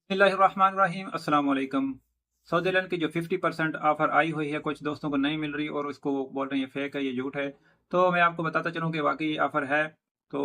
बिस्मिल्लाहिर्रहमानिर्रहीम अस्सलाम वालेकुम। सऊदी एयरलाइन की जो 50% ऑफ़र आई हुई है, कुछ दोस्तों को नहीं मिल रही और उसको बोल रहे हैं ये फ़ेक है, ये झूठ है। तो मैं आपको बताता चलूँ कि वाक़ई ऑफ़र है। तो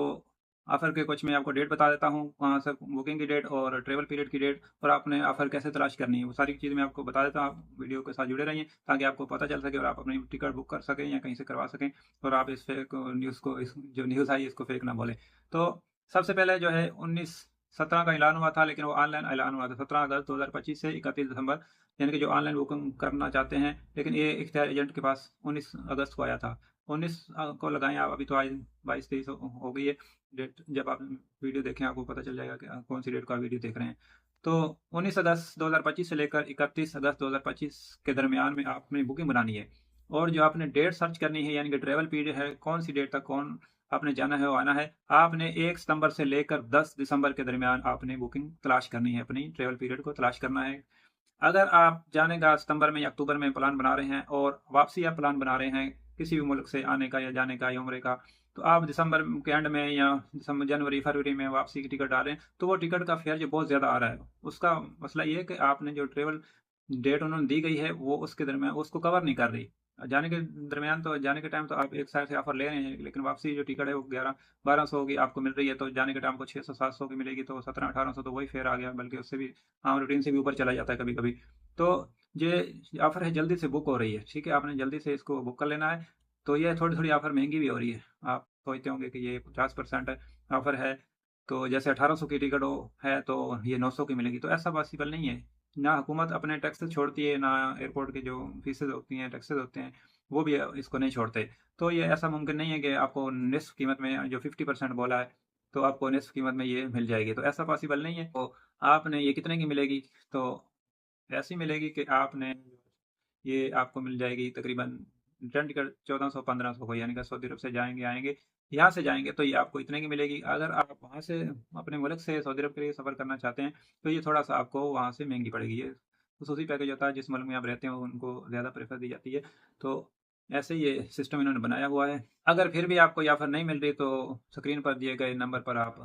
ऑफ़र के कुछ मैं आपको डेट बता देता हूँ, वहाँ से बुकिंग की डेट और ट्रैवल पीरियड की डेट और आपने ऑफ़र कैसे तलाश करनी है, वो सारी चीज़ मैं आपको बता देता हूँ। आप वीडियो के साथ जुड़े रहिए ताकि आपको पता चल सके और आप अपनी टिकट बुक कर सकें या कहीं से करवा सकें और आप इस फ़ेक न्यूज़ को, इस जो न्यूज़ आई इसको फ़ेक ना बोलें। तो सबसे पहले जो है 19/17 का ऐलान हुआ था, लेकिन वो ऑनलाइन ऐलान हुआ था 17 अगस्त 2025 से 31 दिसंबर, यानी कि जो ऑनलाइन बुकिंग करना चाहते हैं, लेकिन ये इख्तियार एजेंट के पास 19 अगस्त को आया था। 19 को लगाएँ आप, अभी तो आज 22-23 हो गई है डेट। जब आप वीडियो देखें आपको पता चल जाएगा कि कौन सी डेट का वीडियो देख रहे हैं। तो 19 अगस्त 2025 से लेकर 31 अगस्त 2025 के दरमियान में आपने बुकिंग बनानी है और जो आपने डेट सर्च करनी है, यानी कि ट्रैवल पीरियड है, कौन सी डेट तक कौन आपने जाना है, वो आना है। आपने 1 सितंबर से लेकर 10 दिसंबर के दरमियान आपने बुकिंग तलाश करनी है, अपनी ट्रैवल पीरियड को तलाश करना है। अगर आप जाने का सितंबर में या अक्टूबर में प्लान बना रहे हैं और वापसी आप प्लान बना रहे हैं किसी भी मुल्क से आने का या जाने का या उम्रे का, तो आप दिसंबर के एंड में या दिसंबर, जनवरी, फरवरी में वापसी की टिकट डालें, तो वो टिकट का फेयर जो बहुत ज़्यादा आ रहा है। उसका मसला ये है कि आपने जो ट्रैवल डेट उन्होंने दी गई है, वो उसके दरमियान उसको कवर नहीं कर रही। जाने के दरमियान तो, जाने के टाइम तो आप एक साइड से ऑफर ले रहे हैं, लेकिन वापसी जो टिकट है वो 11-1200 की आपको मिल रही है, तो जाने के टाइम को 600-700 की मिलेगी, तो 1700-1800 तो वही फेयर आ गया, बल्कि उससे भी हाँ, रूटीन से भी ऊपर चला जाता है कभी-कभी। तो ये ऑफ़र है, जल्दी से बुक हो रही है, ठीक है? आपने जल्दी से इसको बुक कर लेना है। तो ये थोड़ी-थोड़ी ऑफ़र महँगी भी हो रही है। आप सोचते होंगे कि ये 50% ऑफ़र है, तो जैसे 1800 की टिकट हो है, तो ये 900 की मिलेगी, तो ऐसा पॉसिबल नहीं है। ना हुकूमत अपने टैक्सेस छोड़ती है, ना एयरपोर्ट के जो फ़ीसेज़ होती हैं, टैक्सेस होते हैं, वो भी इसको नहीं छोड़ते। तो ये ऐसा मुमकिन नहीं है कि आपको निस्फ़ कीमत में, जो 50% बोला है, तो आपको निस्फ़ क़ीमत में ये मिल जाएगी, तो ऐसा पॉसिबल नहीं है। तो आपने ये कितने की मिलेगी? तो ऐसी मिलेगी कि आपने, ये आपको मिल जाएगी तकरीबन रिटर्न टिकट 1400-1500 को, यानी कि सऊदी अरब से जाएँगे, आएँगे, यहाँ से जाएँगे तो ये आपको इतने की मिलेगी। अगर आप वहाँ से अपने मुल्क से सऊदी अरब के लिए सफ़र करना चाहते हैं, तो ये थोड़ा-सा आपको वहाँ से महँगी पड़ेगी। ये ख़ुसूसी पैकेज होता है, जिस मुल्क में आप रहते हो उनको ज़्यादा प्रेफ़र दी जाती है। तो ऐसे ही ये सिस्टम इन्होंने बनाया हुआ है। अगर फिर भी आपको ये ऑफ़र नहीं मिल रही, तो स्क्रीन पर दिए गए नंबर पर आप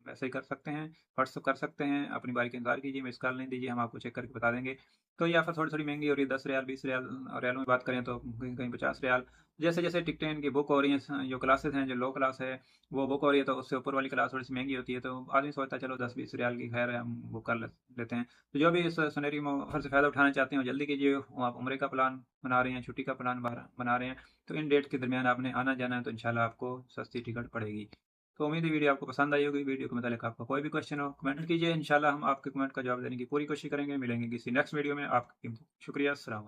मैसेज कर सकते हैं, व्हाट्सएप कर सकते हैं, अपनी बारी का इंतज़ार कीजिए, मिस्ड कॉल नहीं दीजिए, हम आपको चेक करके बता देंगे। तो ये ऑफ़र थोड़ी-थोड़ी महँगी हो रही है, 10 रियाल, 20 रियाल, और रियालों में बात करें तो कहीं-कहीं 50 रियाल। जैसे-जैसे टिकटें इनकी बुक हो रही हैं, जो क्लासेज़ हैं, जो लो क्लास है, वो बुक हो रही है, तो उससे ऊपर वाली क्लास थोड़ी-सी महँगी होती है, तो आदमी सोचता है चलो 10-20 रियाल की खैर है, हम बुक कर लेते हैं। तो जो भी इस सुनहरी ऑफ़र से फ़ायदा उठाना चाहते हैं, वो जल्दी कीजिए। वो आप उम्रे का प्लान बना रहे हैं, छुट्टी का प्लान बना रहे हैं, तो इन डेट के दरमियान आपने आना-जाना है, तो इंशाल्लाह आपको सस्ती टिकट पड़ेगी। तो उम्मीद है वीडियो आपको पसंद आई होगी। वीडियो के मुतालिक आपका कोई भी क्वेश्चन हो, कमेंट कीजिए, इंशाल्लाह हम आपके कमेंट का जवाब देने की पूरी कोशिश करेंगे। मिलेंगे किसी नेक्स्ट वीडियो में। आपका शुक्रिया, अस्सलाम।